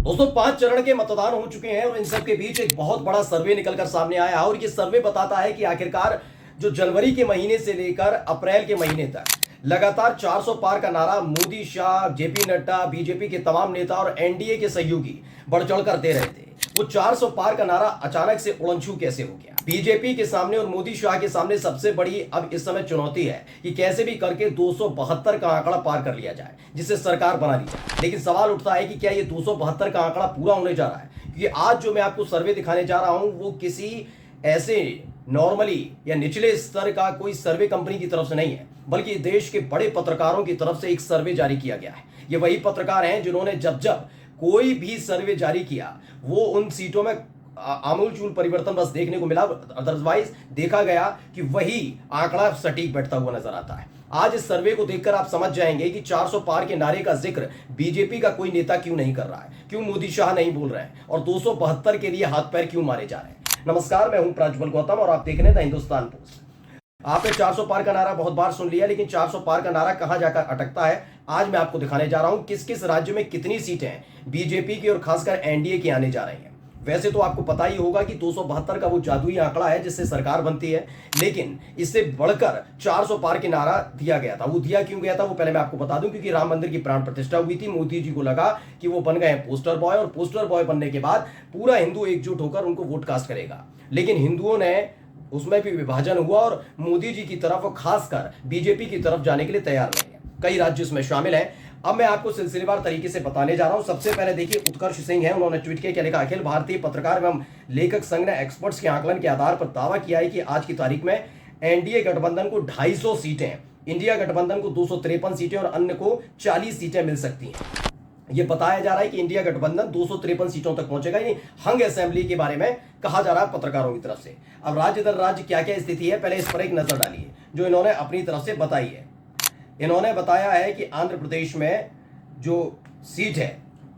दोस्तों 5 चरण के मतदान हो चुके हैं और इन सब के बीच एक बहुत बड़ा सर्वे निकलकर सामने आया है और ये सर्वे बताता है कि आखिरकार जो जनवरी के महीने से लेकर अप्रैल के महीने तक लगातार 400 पार का नारा मोदी, शाह, जेपी नड्डा, बीजेपी के तमाम नेता और एनडीए के सहयोगी बढ़ चढ़कर दे रहे थे। वो 400 पार का नारा अचानक से उड़नछू कैसे हो गया? बीजेपी के सामने और मोदी, शाह के सामने सबसे बड़ी अब इस समय चुनौती है कि कैसे भी करके 272 का आंकड़ा पार कर लिया जाए, जिससे सरकार बना ली जाए। लेकिन सवाल उठता है कि क्या ये 272 का आंकड़ा पूरा होने जा रहा है? क्योंकि आज जो मैं आपको सर्वे दिखाने जा रहा हूं वो किसी ऐसे नॉर्मली या निचले स्तर का कोई सर्वे कंपनी की तरफ से नहीं है, बल्कि देश के बड़े पत्रकारों की तरफ से एक सर्वे जारी किया गया है। ये वही पत्रकार हैं जिन्होंने जब जब कोई भी सर्वे जारी किया वो उन सीटों में आमूलचूल परिवर्तन बस देखने को मिला, अदरवाइज देखा गया कि वही आंकड़ा सटीक बैठता हुआ नजर आता है। आज इस सर्वे को देखकर आप समझ जाएंगे कि 400 पार के नारे का जिक्र बीजेपी का कोई नेता क्यों नहीं कर रहा है, क्यों मोदी, शाह नहीं बोल रहे हैं और 272 के लिए हाथ पैर क्यों मारे जा रहे हैं। नमस्कार, मैं हूं प्रज्वल गौतम और आप देख रहे हैं द हिंदुस्तान पोस्ट। आपने 400 पार का नारा बहुत बार सुन लिया, लेकिन 400 पार का नारा कहां जाकर अटकता है आज मैं आपको दिखाने जा रहा हूं। किस किस राज्य में कितनी सीटें बीजेपी की और खासकर एनडीए की आने जा रही हैं। वैसे तो आपको पता ही होगा कि 272 का वो जादुई आंकड़ा है जिससे सरकार बनती है, लेकिन इससे बढ़कर 400 पार के नारा दिया गया था। वो दिया क्यों गया था वो पहले मैं आपको बता दूं, क्योंकि राम मंदिर की प्राण प्रतिष्ठा हुई थी। मोदी जी को लगा कि वो बन गए हैं पोस्टर बॉय और पोस्टर बॉय बनने के बाद पूरा हिंदू एकजुट होकर उनको वोट कास्ट करेगा। लेकिन हिंदुओं ने उसमें भी विभाजन हुआ और मोदी जी की तरफ और खासकर बीजेपी की तरफ जाने के लिए तैयार नहीं है। कई राज्य इसमें शामिल हैं। अब मैं आपको सिलसिलेवार तरीके से बताने जा रहा हूं। सबसे पहले देखिए, उत्कर्ष सिंह है, उन्होंने ट्वीट किया, क्या लिखा? अखिल भारतीय पत्रकार एवं लेखक संघ ने एक्सपर्ट्स के आकलन के आधार पर दावा किया है कि आज की तारीख में एनडीए गठबंधन को 250 सीटें, इंडिया गठबंधन को 253 सीटें और अन्य को 40 सीटें मिल सकती हैं। ये बताया जा रहा है कि इंडिया गठबंधन 253 सीटों तक पहुंचेगा। ये हंग असेंबली के बारे में कहा जा रहा है पत्रकारों की तरफ से। अब राज्य दर राज्य क्या क्या स्थिति है, पहले इस पर एक नजर डालिए जो इन्होंने अपनी तरफ से बताई है। इन्होंने बताया है कि आंध्र प्रदेश में जो सीट है,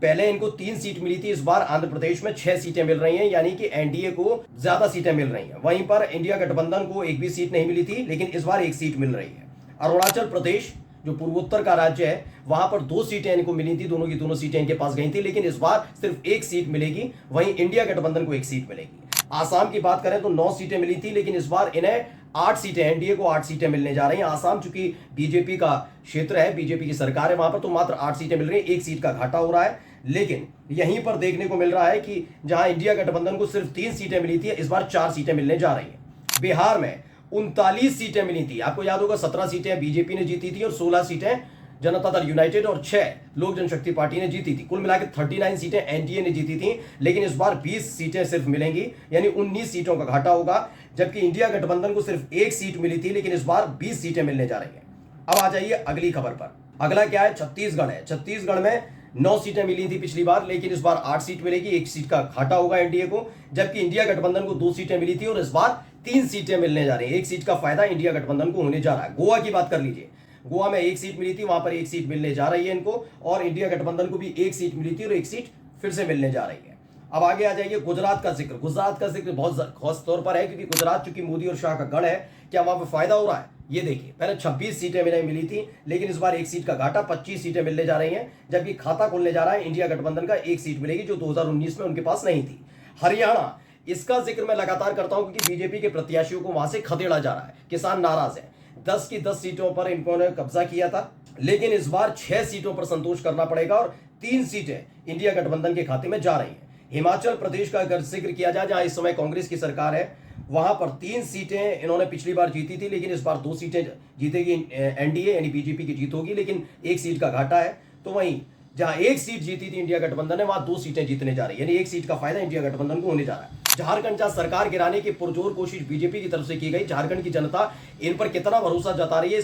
पहले इनको 3 सीट मिली थी, इस बार आंध्र प्रदेश में 6 सीटें मिल रही हैं, यानी कि एनडीए को ज्यादा सीटें मिल रही हैं। वहीं पर इंडिया गठबंधन को एक भी सीट नहीं मिली थी, लेकिन इस बार 1 सीट मिल रही है। अरुणाचल प्रदेश जो पूर्वोत्तर का राज्य है, वहां पर 2 सीटें इनको मिली थी, दोनों की दोनों सीटें इनके पास गई थी, लेकिन इस बार सिर्फ 1 सीट मिलेगी। वहीं इंडिया गठबंधन को 1 सीट मिलेगी। आसाम की बात करें तो 9 सीटें मिली थी, लेकिन इस बार इन्हें 8 सीटें, एनडीए को 8 सीटें मिलने जा रही हैं। आसाम चूंकि बीजेपी का क्षेत्र है, बीजेपी की सरकार है, वहां पर तो मात्र 8 सीटें मिल रही हैं, 1 सीट का घाटा हो रहा है। लेकिन यहीं पर देखने को मिल रहा है कि जहां इंडिया गठबंधन को सिर्फ 3 सीटें मिली थी, इस बार 4 सीटें मिलने जा रही हैं। बिहार में 39 सीटें मिली थी, आपको याद होगा 17 सीटें बीजेपी ने जीती थी और 16 सीटें जनता दल यूनाइटेड और 6 लोक जनशक्ति पार्टी ने जीती थी। कुल मिलाकर 39 सीटें एनडीए ने जीती थी, लेकिन इस बार 20 सीटें सिर्फ मिलेंगी, यानी 19 सीटों का घाटा होगा। जबकि इंडिया गठबंधन को सिर्फ 1 सीट मिली थी, लेकिन इस बार 20 सीटें मिलने जा रही हैं। अब आ जाइए अगली खबर पर। अगला क्या है? छत्तीसगढ़ है। छत्तीसगढ़ में 9 सीटें मिली थी पिछली बार, लेकिन इस बार 8 सीट मिलेगी, 1 सीट का घाटा होगा एनडीए को। जबकि इंडिया गठबंधन को 2 सीटें मिली थी और इस बार 3 सीटें मिलने जा रही है। 1 सीट का फायदा इंडिया गठबंधन को होने जा रहा है। गोवा की बात कर लीजिए, गोवा में 1 सीट मिली थी, वहां पर 1 सीट मिलने जा रही है इनको, और इंडिया गठबंधन को भी 1 सीट मिली थी और 1 सीट फिर से मिलने जा रही है। अब आगे आ जाइए गुजरात का जिक्र। गुजरात का जिक्र बहुत खास तौर पर है, क्योंकि गुजरात चूंकि मोदी और शाह का गढ़ है। क्या वहां पर फायदा हो रहा है? ये देखिए, पहले 26 सीटें मिली थी, लेकिन इस बार 1 सीट का घाटा, 25 सीटें मिलने जा रही हैं। जबकि खाता खुलने जा रहा है इंडिया गठबंधन का, 1 सीट मिलेगी जो 2019 में उनके पास नहीं थी। हरियाणा, इसका जिक्र मैं लगातार करता हूं क्योंकि बीजेपी के प्रत्याशियों को वहां से खदेड़ा जा रहा है। किसान नाराज है। 10 की 10 सीटों पर इन्होंने कब्जा किया था, लेकिन इस बार 6 सीटों पर संतोष करना पड़ेगा और 3 सीटें इंडिया गठबंधन के खाते में जा रही हैं। हिमाचल प्रदेश का अगर जिक्र किया जाए, जहां इस समय कांग्रेस की सरकार है, वहां पर 3 सीटें इन्होंने पिछली बार जीती थी, लेकिन इस बार 2 सीटें जीतेगी एनडीए, यानी बीजेपी की जीत होगी, लेकिन 1 सीट का घाटा है। तो वहीं जहां 1 सीट जीती थी इंडिया गठबंधन ने, वहां 2 सीटें जीतने जा रही है, यानी 1 सीट का फायदा इंडिया गठबंधन को होने जा रहा है। झारखंड, जहां सरकार गिराने की पुरजोर कोशिश बीजेपी की तरफ से की गई, झारखंड की जनता इन पर कितना भरोसा जता रही है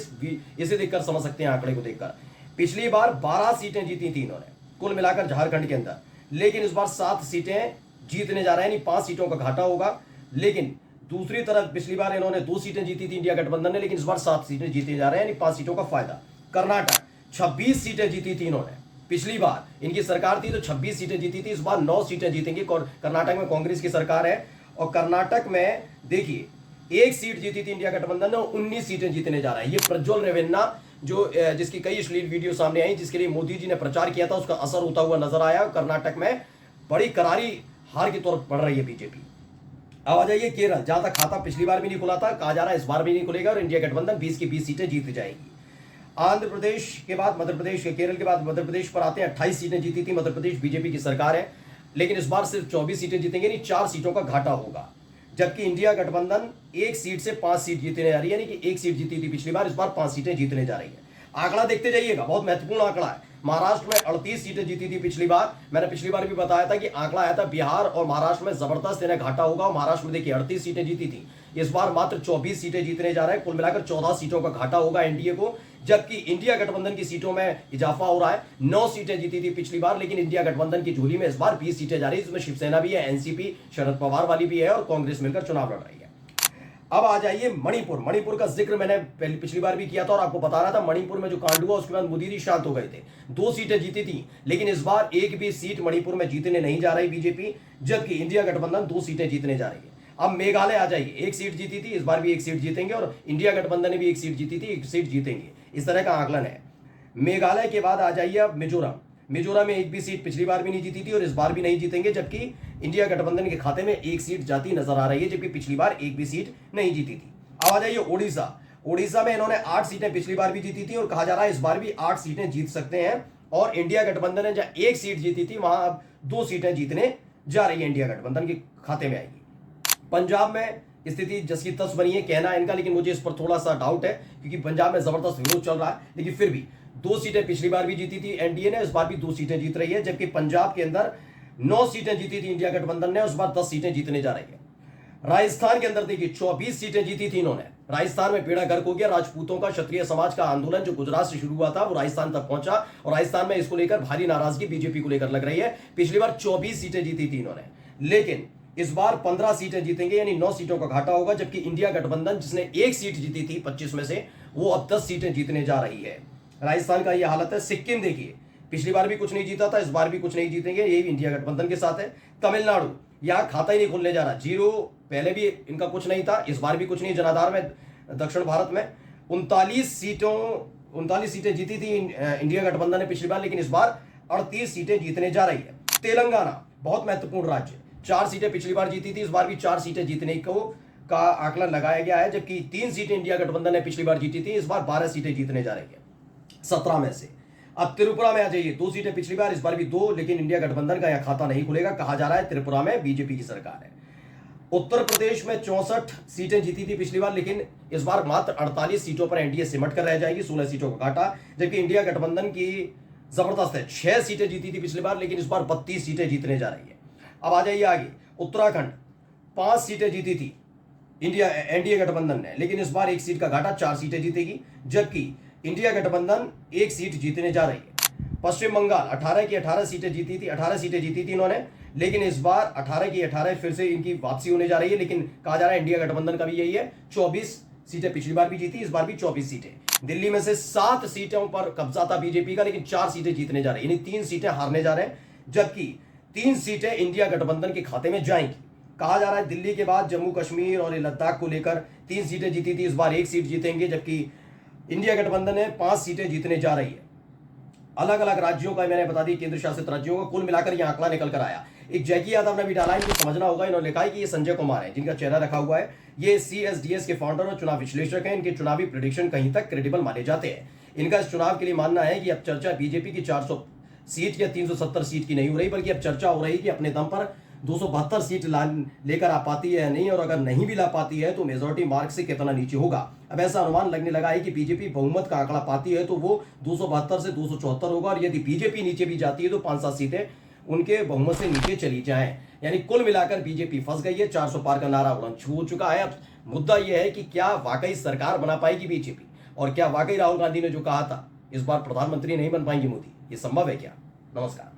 इसे देखकर समझ सकते हैं, आंकड़े को देखकर। पिछली बार 12 सीटें जीती थी इन्होंने कुल मिलाकर झारखंड के अंदर, लेकिन इस बार 7 सीटें जीतने जा रहे हैं, यानी 5 सीटों का घाटा होगा। लेकिन दूसरी तरफ पिछली बार इन्होंने 2 सीटें जीती थी इंडिया गठबंधन ने, लेकिन इस बार 7 सीटें जीते जा रहे हैं, यानी 5 सीटों का फायदा। कर्नाटक, 26 सीटें जीती थी इन्होंने, पिछली बार इनकी सरकार थी तो 26 सीटें जीती थी, इस बार 9 सीटें जीतेंगे। कर्नाटक में कांग्रेस की सरकार है और कर्नाटक में देखिए 1 सीट जीती थी इंडिया गठबंधन ने और 19 सीटें जीतने जा रहा है। ये प्रज्वल रेवन्ना जिसकी कई अश्लील वीडियो सामने आई, जिसके लिए मोदी जी ने प्रचार किया था, उसका असर होता हुआ नजर आया। कर्नाटक में बड़ी करारी हार की तरफ बढ़ रही है बीजेपी। अब आ जाइए केरल, जहां तक खाता पिछली बार भी नहीं खुला था, कहा जा रहा है इस बार भी नहीं खुलेगा और इंडिया गठबंधन 20 की 20 सीटें जीत जाएगी। आंध्र प्रदेश के बाद मध्य प्रदेश, केरल के बाद मध्य प्रदेश पर आते हैं। 28 सीटें जीती थी मध्य प्रदेश, बीजेपी की सरकार है, लेकिन इस बार सिर्फ 24 सीटें जीतेंगे, नहीं 4 सीटों का घाटा होगा। जबकि इंडिया गठबंधन 1 सीट से 5 सीट जीतने जा रही है, यानी कि 1 सीट जीती थी पिछली बार, इस बार 5 सीटें जीतने जा रही है। आंकड़ा देखते जाइएगा, बहुत महत्वपूर्ण आंकड़ा है। महाराष्ट्र में 38 सीटें जीती थी पिछली बार। मैंने पिछली बार भी बताया था कि आंकड़ा आया था बिहार और महाराष्ट्र में जबरदस्त इन्हें घाटा होगा। महाराष्ट्र में देखिए 38 सीटें जीती थी, इस बार मात्र 24 सीटें जीतने जा रहे हैं। कुल मिलाकर 14 सीटों का घाटा होगा एनडीए को। जबकि इंडिया गठबंधन की सीटों में इजाफा हो रहा है। 9 सीटें जीती थी पिछली बार, लेकिन इंडिया गठबंधन की झोली में इस बार 20 सीटें जा रही है, जिसमें शिवसेना भी है, एनसीपी शरद पवार वाली भी है और कांग्रेस मिलकर चुनाव लड़ रही है। अब आ जाइए मणिपुर। मणिपुर का जिक्र मैंने पिछली बार भी किया था और आपको बता रहा था मणिपुर में जो कांड हुआ उसके बाद मोदी जी शांत हो गए थे। 2 सीटें जीती थी, लेकिन इस बार एक भी सीट मणिपुर में जीतने नहीं जा रही बीजेपी, जबकि इंडिया गठबंधन 2 सीटें जीतने जा रही है। अब मेघालय आ जाइए, 1 सीट जीती थी, इस बार भी 1 सीट जीतेंगे और इंडिया गठबंधन ने भी 1 सीट जीती थी, 1 सीट जीतेंगे, इस तरह का आकलन है। मेघालय के बाद आ जाइए अब मिजोरम। मिजोरम में 1 भी सीट पिछली बार भी नहीं जीती थी और इस बार भी नहीं जीतेंगे, जबकि इंडिया गठबंधन के खाते में 1 सीट जाती नजर आ रही है, जबकि पिछली बार 1 भी सीट नहीं जीती थी। अब आ जाइए ओडिशा। ओडिशा में इन्होंने 8 सीटें पिछली बार भी जीती थी और कहा जा रहा है इस बार भी 8 सीटें जीत सकते हैं। और इंडिया गठबंधन ने जहां 1 सीट जीती थी वहां अब 2 सीटें जीतने जा रही है, इंडिया गठबंधन के खाते में आएगी। पंजाब में स्थिति जस की तस बनी है, कहना है इनका, लेकिन मुझे इस पर थोड़ा सा डाउट है, क्योंकि पंजाब में जबरदस्त विरोध चल रहा है। लेकिन फिर भी 2 सीटें पिछली बार भी जीती थी एनडीए ने, इस बार भी 2 सीटें जीत रही है। जबकि पंजाब के अंदर 9 सीटें जीती थी इंडिया गठबंधन ने, उस बार 10 सीटें जीतने जा रही है। राजस्थान के अंदर देखिए 24 सीटें जीती थी इन्होंने। राजस्थान में बेड़ा गर्क हो गया। राजपूतों का, क्षत्रिय समाज का आंदोलन जो गुजरात से शुरू हुआ था वो राजस्थान तक पहुंचा और राजस्थान में इसको लेकर भारी नाराजगी बीजेपी को लेकर लग रही है। पिछली बार 24 सीटें जीती थी इन्होंने, लेकिन इस बार 15 सीटें जीतेंगे, यानी 9 सीटों का घाटा होगा। जबकि इंडिया गठबंधन जिसने 1 सीट जीती थी 25 में से, वो अब 10 सीटें जीतने जा रही है। राजस्थान का यह हालत है। सिक्किम देखिए, पिछली बार भी कुछ नहीं जीता था, इस बार भी कुछ नहीं जीतेंगे, यही इंडिया गठबंधन के साथ है। तमिलनाडु, यहाँ खाता ही नहीं खुलने जा रहा, 0, पहले भी इनका कुछ नहीं था, इस बार भी कुछ नहीं। जनाधार में दक्षिण भारत में 39 सीटें जीती थी इंडिया गठबंधन ने पिछली बार, लेकिन इस बार 38 सीटें जीतने जा रही है। तेलंगाना बहुत महत्वपूर्ण राज्य, 4 सीटें पिछली बार जीती थी, इस बार भी 4 सीटें जीतने का आकलन लगाया गया है। जबकि 3 सीटें इंडिया गठबंधन ने पिछली बार जीती थी, इस बार 12 सीटें जीतने जा रही है 17 में से। अब त्रिपुरा में आ जाइए, 2 सीटें पिछली बार, इस बार भी 2, लेकिन इंडिया गठबंधन का यह खाता नहीं खुलेगा। कहा जा रहा है त्रिपुरा में बीजेपी की सरकार है। उत्तर प्रदेश में 64 सीटें जीती थी पिछली बार, लेकिन इस बार मात्र 48 सीटों पर एनडीए सिमट कर रह जाएगी, 16 सीटों का घाटा। जबकि इंडिया गठबंधन की जबरदस्त है, 6 सीटें जीती थी पिछली बार, लेकिन इस बार 32 सीटें जीतने जा रही है। अब आ जाइए आगे, उत्तराखंड 5 सीटें जीती थी एनडीए गठबंधन ने, लेकिन इस बार 1 सीट का घाटा, 4 सीटें जीतेगी। जबकि इंडिया गठबंधन 1 सीट जीतने जा रही है। पश्चिम बंगाल 18 की 18 सीटें जीती थी, 18 सीटें जीती थी इन्होंने, लेकिन इस बार 18 की 18 फिर से इनकी वापसी होने जा रही है। लेकिन कहा जा रहा है इंडिया गठबंधन का भी यही है, 24 सीटें पिछली बार भी जीती, इस बार भी 24 सीटें। दिल्ली में से 7 सीटों पर कब्जा था बीजेपी का, लेकिन 4 सीटें जीतने जा रही है, यानी 3 सीटें हारने जा रहे हैं। जबकि 3 सीटें इंडिया गठबंधन के खाते में जाएंगी। कहा जा रहा है दिल्ली के बाद जम्मू कश्मीर और लद्दाख को लेकर 3 सीटें जीती थी, इस बार 1 सीट जीतेंगे। जबकि इंडिया गठबंधन ने 5 सीटें जीतने जा रही है। अलग अलग राज्यों का मैंने बता दी, केंद्र शासित राज्यों का कुल मिलाकर यह आंकड़ा निकल कर आया। एक जैकी यादव ने भी डाला, इनको समझना होगा। इन्होंने लिखा है कि ये संजय कुमार है, जिनका चेहरा रखा हुआ है। ये CSDS के फाउंडर और चुनाव विश्लेषक हैं। इनके चुनावी प्रेडिक्शन कहीं तक क्रेडिबल माने जाते हैं। इनका इस चुनाव के लिए मानना है कि अब चर्चा बीजेपी की 400 सीट या 370 सीट की नहीं हो रही, बल्कि अब चर्चा हो रही है कि अपने दम पर 272 सीट लेकर आ पाती है या नहीं, और अगर नहीं भी ला पाती है तो मेजोरिटी मार्क से कितना नीचे होगा। अब ऐसा अनुमान लगने लगा है कि बीजेपी बहुमत का आंकड़ा पाती है तो वो 272 से 274 होगा, और यदि बीजेपी नीचे भी जाती है तो 5-7 सीटें उनके बहुमत से नीचे चली जाएं। यानी कुल मिलाकर बीजेपी फंस गई है, 400 पार का नारा उड़न छू चुका है। अब मुद्दा यह है कि क्या वाकई सरकार बना पाएगी बीजेपी, और क्या वाकई राहुल गांधी ने जो कहा था इस बार प्रधानमंत्री नहीं बन पाएंगे मोदी, ये संभव है क्या? नमस्कार।